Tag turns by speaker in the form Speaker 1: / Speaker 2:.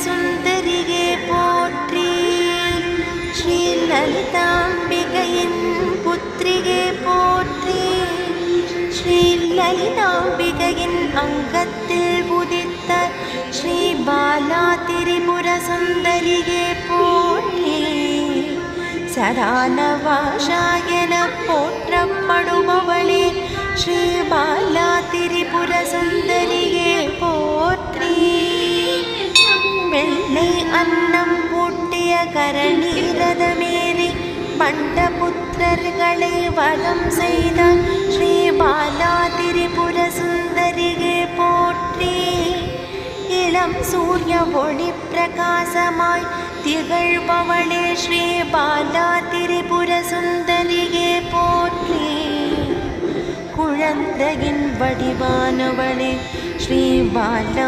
Speaker 1: சுந்தரியே போற்றி. ஸ்ரீ லலிதாம்பிகையின் புத்திரியே போற்றி. ஸ்ரீ லலிதாம்பிகையின் அங்கத்தில் உதித்த ஸ்ரீ பாலா திரிபுர சுந்தரியே போற்றி. சதானவாசாயன போற்றப்படுபவளே ஸ்ரீ பாலா திரிபுர சுந்தரியே போற்றி. வெள்ளை அன்னம் ஊட்டிய கரணீரதமேறி பண்டபுத்திரர்களை வதம் செய்த ஸ்ரீ பாலா திரிபுர சுந்தரியே போற்றி. இளம் சூரிய ஒளி பிரகாசமாய் திகழ்பவளே ஸ்ரீ பாலா திரிபுர சுந்தரியே போற்றி. குழந்தையின் வடிவானவளே ஸ்ரீ பாலா